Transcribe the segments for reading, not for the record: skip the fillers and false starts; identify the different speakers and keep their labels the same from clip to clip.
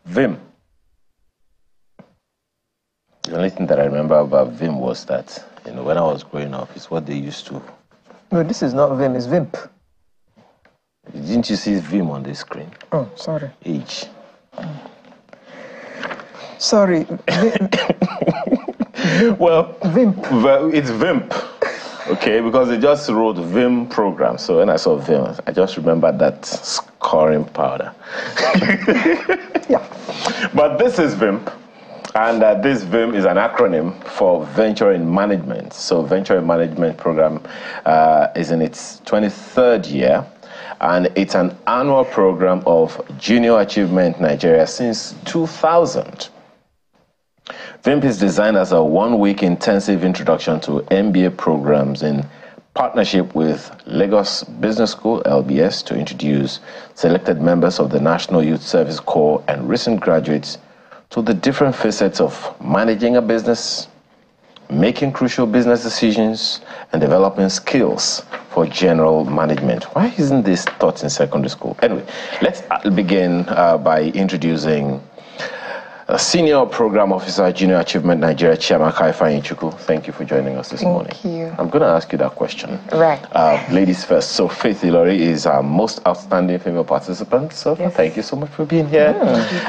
Speaker 1: ViMP. The only thing that I remember about ViMP was that, when I was growing up, it's what they used to.
Speaker 2: No, this is not ViMP, it's ViMP.
Speaker 1: Didn't you see ViMP on the screen?
Speaker 2: Oh, sorry.
Speaker 1: H.
Speaker 2: Sorry.
Speaker 1: Well,
Speaker 2: ViMP.
Speaker 1: It's ViMP. Okay, because they just wrote ViMP program. So when I saw ViMP, I just remembered that scoring powder.
Speaker 2: Yeah.
Speaker 1: But this is ViMP. And this ViMP is an acronym for Venture in Management. So Venture in Management program is in its 23rd year. And it's an annual program of Junior Achievement Nigeria since 2000. ViMP is designed as a one-week intensive introduction to MBA programs in partnership with Lagos Business School, LBS, to introduce selected members of the National Youth Service Corps and recent graduates to the different facets of managing a business, making crucial business decisions, and developing skills for general management. Why isn't this taught in secondary school? Anyway, let's begin by introducing Senior Program Officer, Junior Achievement Nigeria, Chiamaka Ifeanyi-Chukwu. Thank you for joining us this morning.
Speaker 3: Thank you.
Speaker 1: I'm going to ask you that question.
Speaker 3: Right.
Speaker 1: Ladies first. So Faith Ilori is our most outstanding female participant. So
Speaker 3: Yes.
Speaker 1: thank you so much for being here.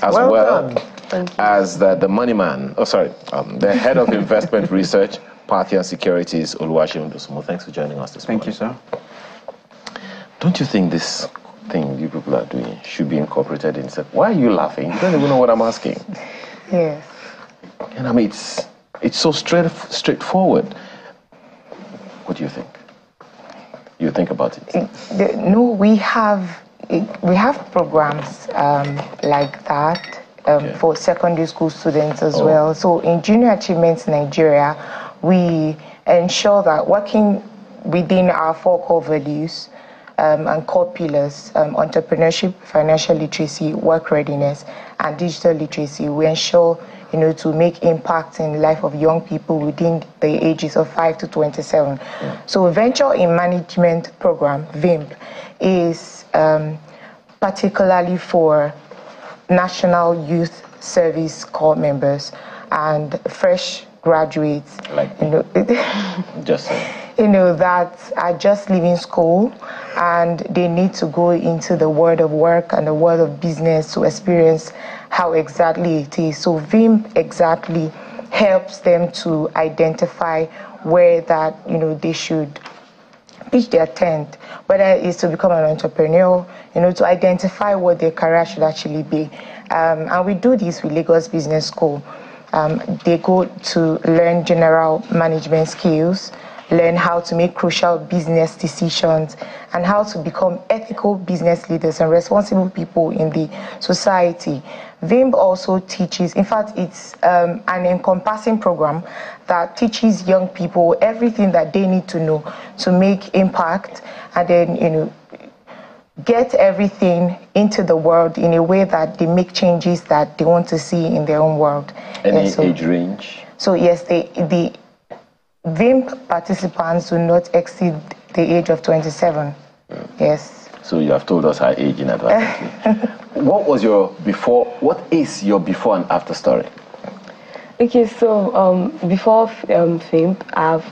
Speaker 1: As
Speaker 2: Well
Speaker 1: well
Speaker 2: done.
Speaker 1: as the money man. The head of investment research, Parthian Securities, Oluwaseun Dosunmu. Thanks for joining us this morning.
Speaker 4: Thank you, sir.
Speaker 1: Don't you think this thing you people are doing should be incorporated in? Why are you laughing? You don't even know what I'm asking.
Speaker 3: Yes.
Speaker 1: And I mean, it's so straightforward. What do you think? You think about it?
Speaker 3: No, we have programs like that for secondary school students as well. So in Junior Achievements Nigeria, we ensure that working within our 4 core values and core pillars, entrepreneurship, financial literacy, work readiness, and digital literacy, we ensure to make impact in the life of young people within the ages of 5 to 27. So Venture in Management program, ViMP, is particularly for National Youth Service Corps members and fresh graduates,
Speaker 1: Like just saying.
Speaker 3: that are just leaving school and they need to go into the world of work and the world of business to experience how exactly it is. So ViMP exactly helps them to identify where that, they should pitch their tent, whether it's to become an entrepreneur, to identify what their career should actually be. And we do this with Lagos Business School. They go to learn general management skills, learn how to make crucial business decisions, and how to become ethical business leaders and responsible people in the society. ViMP also teaches, in fact, it's an encompassing program that teaches young people everything that they need to know to make impact, and then, get everything into the world in a way that they make changes that they want to see in their own world.
Speaker 1: Any age range?
Speaker 3: So yes, the ViMP participants do not exceed the age of 27. Yes.
Speaker 1: So you have told us her age in advance. What is your before and after story?
Speaker 5: Okay, so before ViMP, I've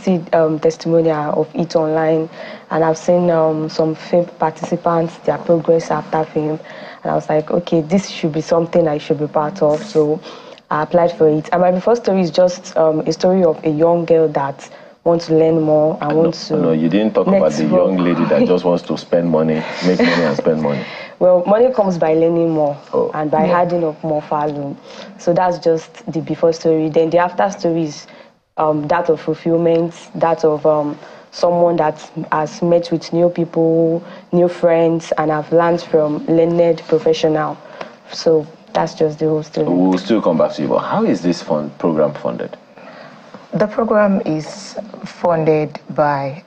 Speaker 5: seen testimonial of it online, and I've seen some ViMP participants, their progress after ViMP, and I was like, okay, this should be something I should be part of. So I applied for it. And my before story is just a story of a young girl that wants to learn more and wants to.
Speaker 1: No, you didn't talk about the young lady that just wants to spend money, make money and spend money.
Speaker 5: Well, money comes by learning more and by adding up more value. So that's just the before story. Then the after story is that of fulfillment, that of someone that has met with new people, new friends, and have learned from learned professional. So that's just the whole story.
Speaker 1: We'll still come back to you, but how is this program funded?
Speaker 3: The program is funded by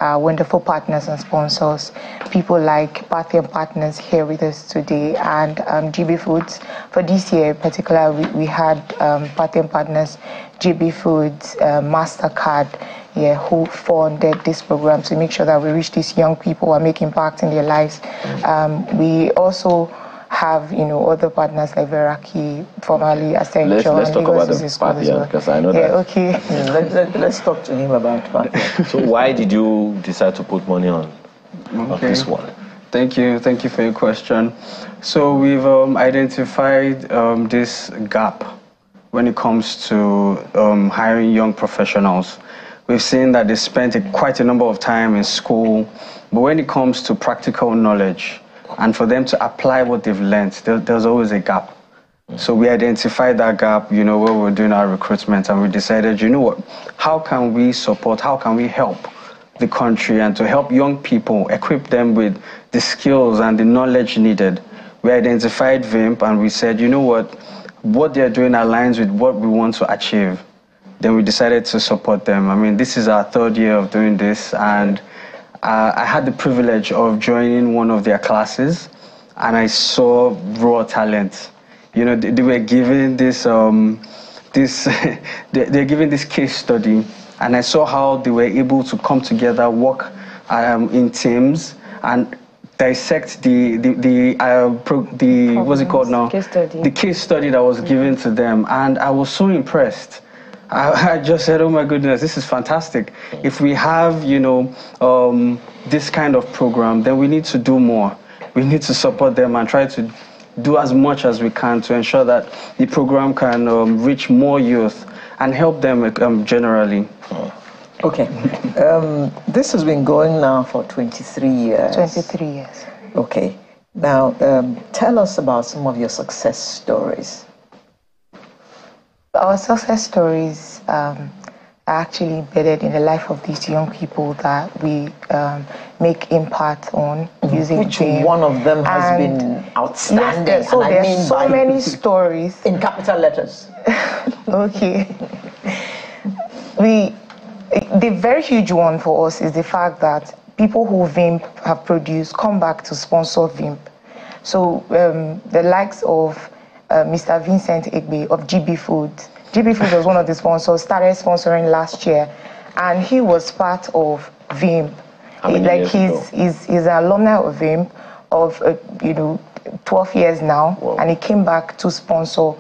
Speaker 3: our wonderful partners and sponsors, people like Parthian Partners here with us today, and GB Foods. For this year in particular, we had Parthian Partners, GB Foods, MasterCard, who funded this program to make sure that we reach these young people and make impact in their lives. We also have, other partners like Veraki, formerly Accenture.
Speaker 1: Let's talk about the part, because I know that.
Speaker 3: Okay.
Speaker 2: Let's talk to him about part.
Speaker 1: So why did you decide to put money on this one?
Speaker 4: Thank you for your question. So we've identified this gap when it comes to hiring young professionals. We've seen that they spent quite a number of time in school, but when it comes to practical knowledge and for them to apply what they've learned, there's always a gap. So we identified that gap, where we were doing our recruitment, and we decided, what, how can we support, how can we help the country and to help young people, equip them with the skills and the knowledge needed. We identified ViMP and we said, what they're doing aligns with what we want to achieve. Then we decided to support them. I mean, this is our 3rd year of doing this, and I had the privilege of joining one of their classes, and I saw raw talent. They were given this, they're given this case study, and I saw how they were able to come together, work in teams, and dissect the what's it called now?
Speaker 5: Case study. The
Speaker 4: case study that was given to them, and I was so impressed. I just said, oh my goodness, this is fantastic. If we have, this kind of program, then we need to do more. We need to support them and try to do as much as we can to ensure that the program can reach more youth and help them generally.
Speaker 2: Okay. This has been going now for 23 years.
Speaker 3: 23 years.
Speaker 2: Okay. Now, tell us about some of your success stories.
Speaker 3: Our success stories are actually embedded in the life of these young people that we make impact on using
Speaker 2: Which
Speaker 3: ViMP.
Speaker 2: one of them has been outstanding?
Speaker 3: Yes, so there's so many stories.
Speaker 2: In capital letters.
Speaker 3: Okay. The very huge one for us is the fact that people who ViMP have produced come back to sponsor ViMP. So the likes of Mr. Vincent Egbe of GB Foods. GB Foods was one of the sponsors, started sponsoring last year, and he was part of ViMP. He's an alumni of ViMP of 12 years now. Whoa. And he came back to sponsor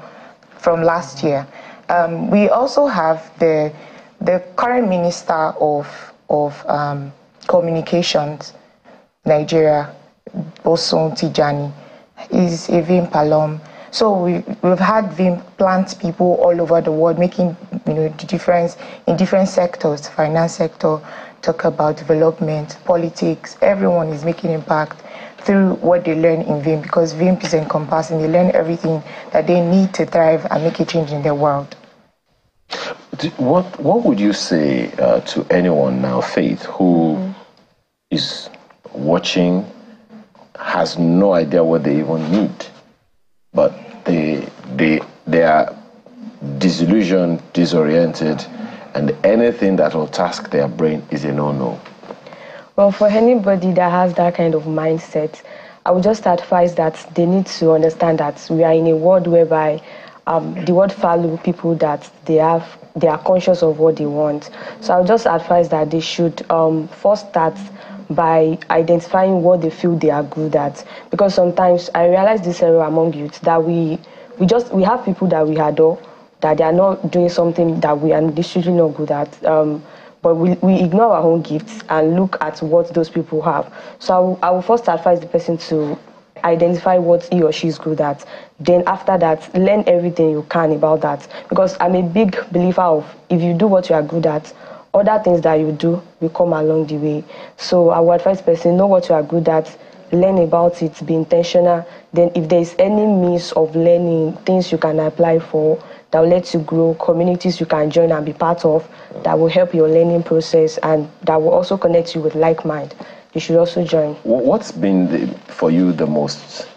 Speaker 3: from last year. We also have the current minister of communications, Nigeria, Bosun Tijani, is a ViMP alum. So we've had ViMP plant people all over the world, making the difference in different sectors, finance sector, talk about development, politics. Everyone is making impact through what they learn in ViMP, because ViMP is encompassing. They learn everything that they need to thrive and make a change in their world.
Speaker 1: What would you say to anyone now, Faith, who is watching, has no idea what they even need, but they are disillusioned, disoriented, and anything that will task their brain is a no-no?
Speaker 5: Well, for anybody that has that kind of mindset, I would just advise that they need to understand that we are in a world whereby the world value people that they are conscious of what they want. So I would just advise that they should first start by identifying what they feel they are good at. Because sometimes I realize this area among youth that we have people that we adore, that they are not doing something that we are literally not good at. But we ignore our own gifts and look at what those people have. So I will first advise the person to identify what he or she is good at. Then after that, learn everything you can about that. Because I'm a big believer of, if you do what you are good at, other things that you do will come along the way. So I would advise the person, know what you are good at, learn about it, be intentional. Then if there is any means of learning, things you can apply for, that will let you grow, communities you can join and be part of, that will help your learning process and that will also connect you with like mind. You should also join.
Speaker 1: What's been for you the most,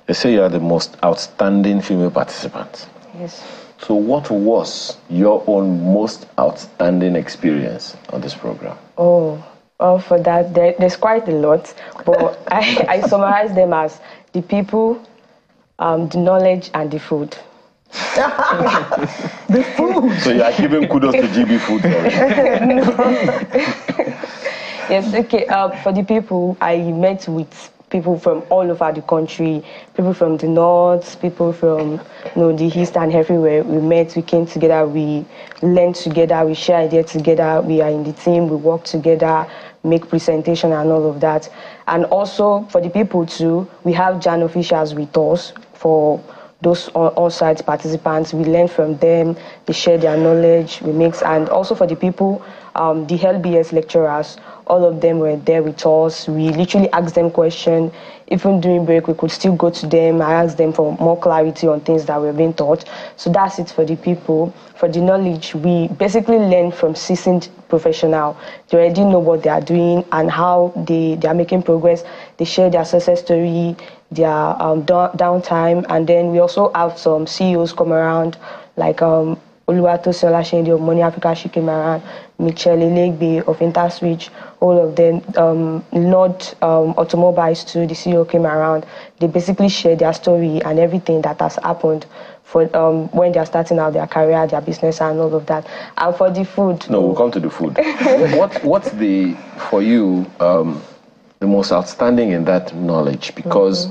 Speaker 1: they say you are the most outstanding female participant.
Speaker 5: Yes.
Speaker 1: So what was your own most outstanding experience on this program?
Speaker 5: Oh, well, for that, there's quite a lot, but I summarize them as the people, the knowledge, and the food.
Speaker 2: The food.
Speaker 1: So you are giving kudos to GB Food already.
Speaker 5: Yes, okay. For the people, I met with people from all over the country, people from the north, people from the east and everywhere. We met, we came together, we learned together, we share ideas together, we are in the team, we work together, make presentation and all of that. And also for the people too, we have Jan officials with us for those on-site participants. We learn from them, they share their knowledge, we mix. And also for the people, the LBS lecturers, all of them were there with us. We literally asked them questions. Even during break, we could still go to them. I asked them for more clarity on things that were being taught. So that's it for the people. For the knowledge, we basically learn from seasoned professionals. They already know what they are doing and how they are making progress. They share their success story, their downtime, and then we also have some CEOs come around, like Oluwatosin Olasende of Money Africa, she came around, Michelle Elegbe of InterSwitch, all of them, Lord Automobiles too, the CEO came around. They basically shared their story and everything that has happened for when they are starting out their career, their business and all of that. And for the food...
Speaker 1: No, we'll come to the food. What's for you, the most outstanding in that knowledge? Because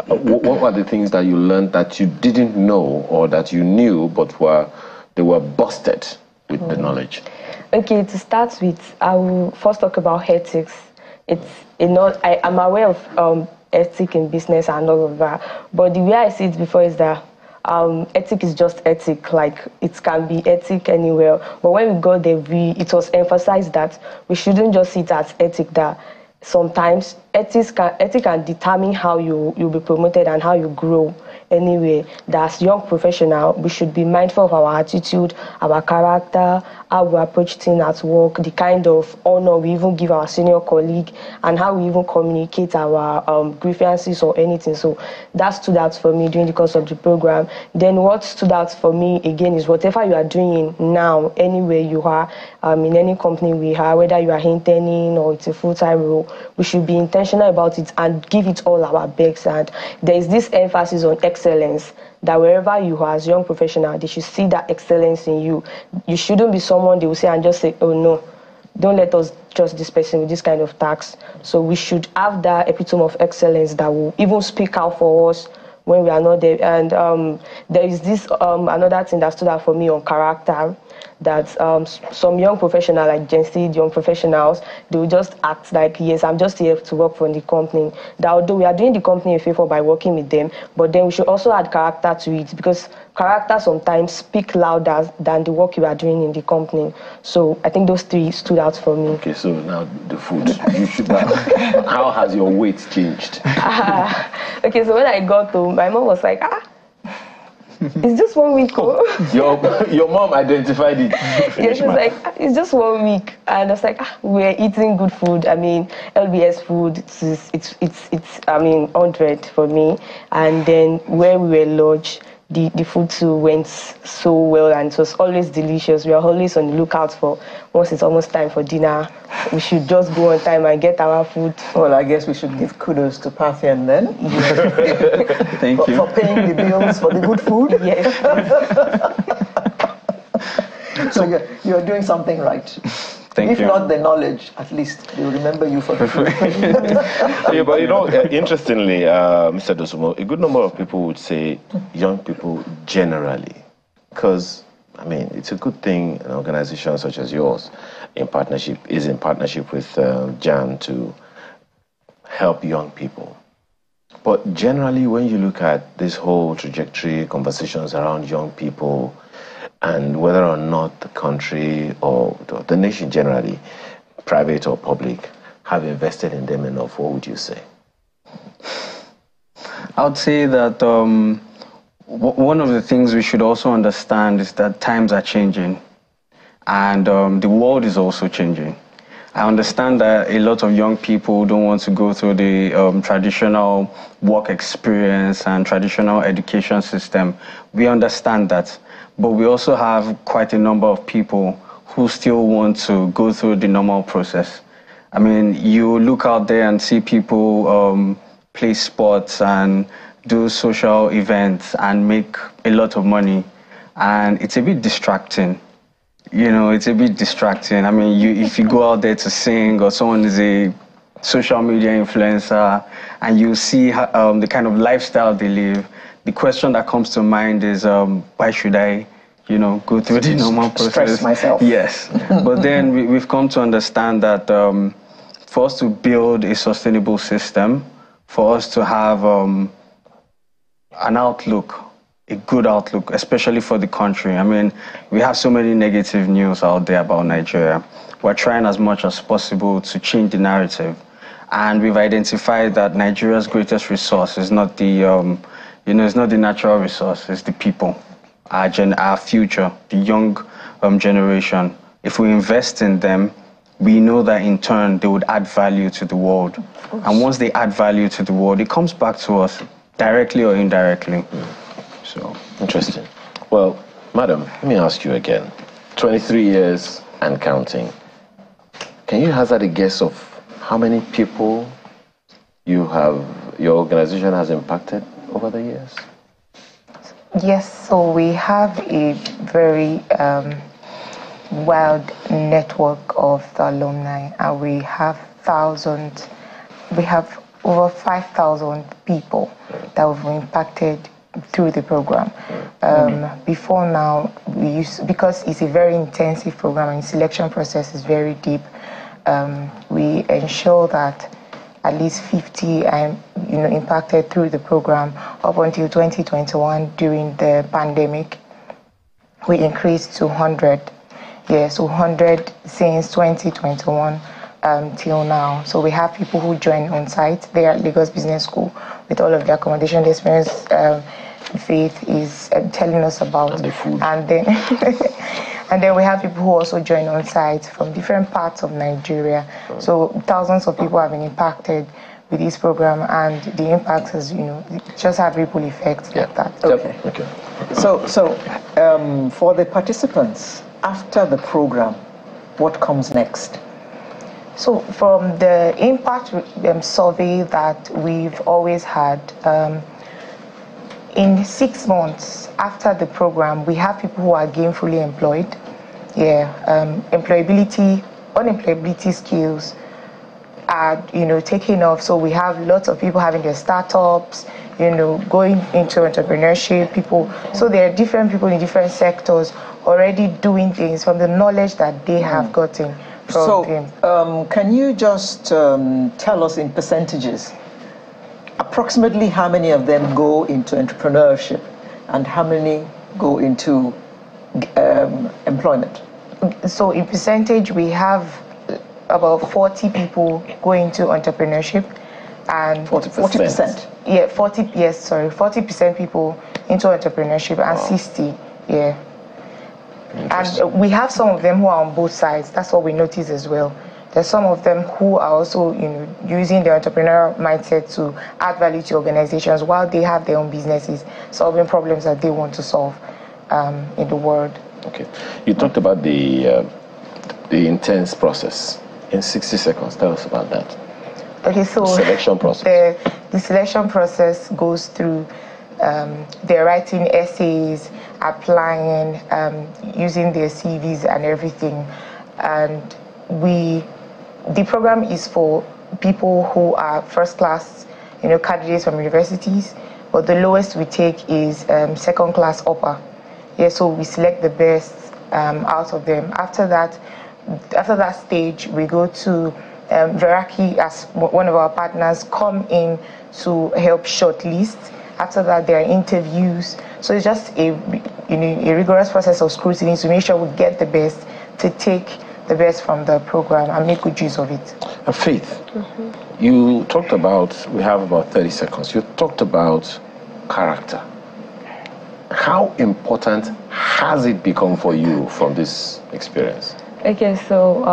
Speaker 1: what were the things that you learned that you didn't know or that you knew but they were busted with the knowledge?
Speaker 5: Okay, to start with, I will first talk about ethics. I'm aware of ethics in business and all of that, but the way I see it before is that ethic is just ethic, like it can be ethic anywhere. But when we got there, it was emphasized that we shouldn't just see it as ethic, that sometimes ethics can determine how you'll be promoted and how you grow anyway. That as young professional, we should be mindful of our attitude, our character, how we approach things at work, the kind of honor we even give our senior colleague, and how we even communicate our grievances or anything. So that stood out for me during the course of the program. Then what stood out for me again is whatever you are doing now, anywhere you are, in any company we are, whether you are interning or it's a full-time role, we should be intentional about it and give it all our best. And there is this emphasis on excellence, that wherever you are as young professional, they should see that excellence in you. You shouldn't be someone they will say and just say, oh no, don't let us trust this person with this kind of tax. So we should have that epitome of excellence that will even speak out for us when we are not there. And there is this another thing that stood out for me on character, that some young professionals, like Gen Z young professionals, they will just act like, yes, I'm just here to work for the company. That although we are doing the company a favor by working with them, but then we should also add character to it, because character sometimes speak louder than the work you are doing in the company. So I think those three stood out for me.
Speaker 1: Okay, so now the food. You should how has your weight changed?
Speaker 5: Okay, so when I got home, my mom was like, it's just 1 week.
Speaker 1: Your mom identified it.
Speaker 5: Yeah, she was like, it's just 1 week. And I was like, we're eating good food. I mean, LBS food, it's 100 for me. And then where we were lodged, the food too went so well, and it was always delicious. We are always on the lookout for, once it's almost time for dinner, we should just go on time and get our food.
Speaker 2: Well, I guess we should give kudos to Parthian then.
Speaker 4: Thank you.
Speaker 2: For paying the bills for the good food.
Speaker 5: Yes.
Speaker 2: So you're doing something right.
Speaker 4: Thank you.
Speaker 2: If not the knowledge, at least they'll remember you for the food.
Speaker 1: Yeah, but interestingly, Mr. Dosumo, a good number of people would say young people generally, because it's a good thing an organization such as yours is in partnership with JAM to help young people. But generally, when you look at this whole trajectory, conversations around young people, and whether or not the country or the nation generally, private or public, have invested in them enough, what would you say?
Speaker 4: I would say that one of the things we should also understand is that times are changing, and the world is also changing. I understand that a lot of young people don't want to go through the traditional work experience and traditional education system. We understand that. But we also have quite a number of people who still want to go through the normal process. I mean, you look out there and see people play sports and do social events and make a lot of money. And it's a bit distracting. It's a bit distracting. I mean, if you go out there to sing, or someone is a social media influencer, and you see the kind of lifestyle they live, the question that comes to mind is, why should I, go through the normal process?
Speaker 2: Stress myself.
Speaker 4: Yes. But then we've come to understand that for us to build a sustainable system, for us to have an outlook, a good outlook, especially for the country. I mean, we have so many negative news out there about Nigeria. We're trying as much as possible to change the narrative. And we've identified that Nigeria's greatest resource is not the, it's not the natural resource, it's the people, our future, the young generation. If we invest in them, we know that in turn they would add value to the world. And once they add value to the world, it comes back to us directly or indirectly. So
Speaker 1: interesting. Well, madam, let me ask you again. 23 years and counting. Can you hazard a guess of how many people your organization has impacted over the years?
Speaker 3: Yes, so we have a very wide network of the alumni, and we have over 5,000 people that we've impacted through the program. Before now, because it's a very intensive program and the selection process is very deep, we ensure that at least 50 are impacted through the program. Up until 2021, during the pandemic, we increased to 100. Yeah, so 100 since 2021 till now. So we have people who join on site. They are at Lagos Business School with all of the accommodation experience Faith is telling us about.
Speaker 1: And the food.
Speaker 3: And then, and then we have people who also join on site from different parts of Nigeria. So thousands of people have been impacted with this program, and the impact has, just have ripple effects like that.
Speaker 2: Okay. So for the participants, after the program, what comes next?
Speaker 3: So from the impact survey that we've always had, in 6 months after the program, we have people who are gainfully employed. Unemployability skills are, taking off. So we have lots of people having their startups, going into entrepreneurship, people. So there are different people in different sectors already doing things from the knowledge that they have gotten from them.
Speaker 2: Can you just tell us in percentages, approximately how many of them go into entrepreneurship and how many go into employment?
Speaker 3: So in percentage, we have about 40 people going into entrepreneurship, and
Speaker 2: 40%.
Speaker 3: Yeah, 40% people into entrepreneurship, and 60, And we have some of them who are on both sides. That's what we notice as well. There's some of them who are also, using their entrepreneurial mindset to add value to organizations while they have their own businesses, solving problems that they want to solve in the world.
Speaker 1: Okay. You talked about the intense process. In 60 seconds, tell us about that.
Speaker 3: Okay, so
Speaker 1: the selection process.
Speaker 3: The selection process goes through they're writing essays, applying, using their CVs and everything. And the program is for people who are first class, candidates from universities, but the lowest we take is second class upper. Yeah, so we select the best out of them. After that stage, we go to Veraki as one of our partners, come in to help shortlist. After that, there are interviews. So it's just a rigorous process of scrutiny to make sure we get the best, to take the best from the program and make good use of it.
Speaker 1: Faith, you talked about, we have about 30 seconds, you talked about character. How important has it become for you from this experience?
Speaker 5: Okay, so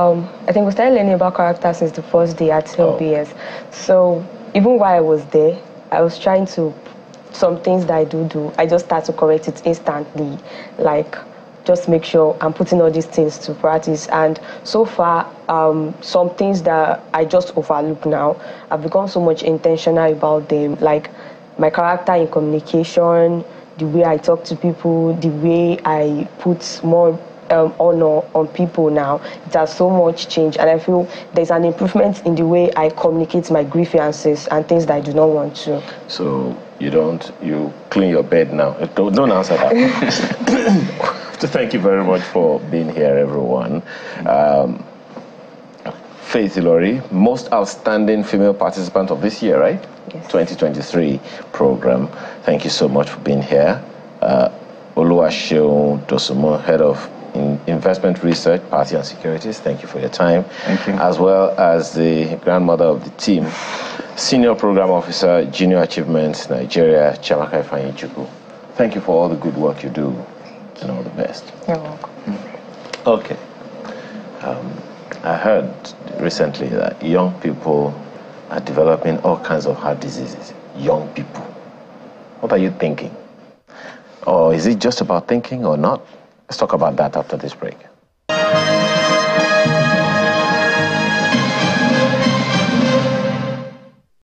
Speaker 5: I think we started learning about character since the first day at LBS. So even while I was there, I was trying to, some things that I do, I just start to correct it instantly, like just make sure I'm putting all these things to practice. And so far, some things that I just overlook now, I've become so much intentional about them, like my character in communication, the way I talk to people, the way I put more honor on people now. It has so much changed, and I feel there's an improvement in the way I communicate my grievances and things that I do not want to.
Speaker 1: So you clean your bed now. Don't answer that. So thank you very much for being here, everyone. Faith Ilori, most outstanding female participant of this year, right?
Speaker 5: Yes.
Speaker 1: 2023 program. Thank you so much for being here. Oluwaseun Dosumo, Head of Investment Research, Party and Securities. Thank you for your time.
Speaker 4: Thank you.
Speaker 1: As well as the grandmother of the team, Senior Program Officer, Junior Achievements, Nigeria, Chiamaka Ifeanyi-Chukwu. Thank you for all the good work you do, and all the best.
Speaker 3: You're welcome.
Speaker 1: Okay. I heard recently that young people are developing all kinds of heart diseases. Young people. What are you thinking? Or is it just about thinking or not? Let's talk about that after this break.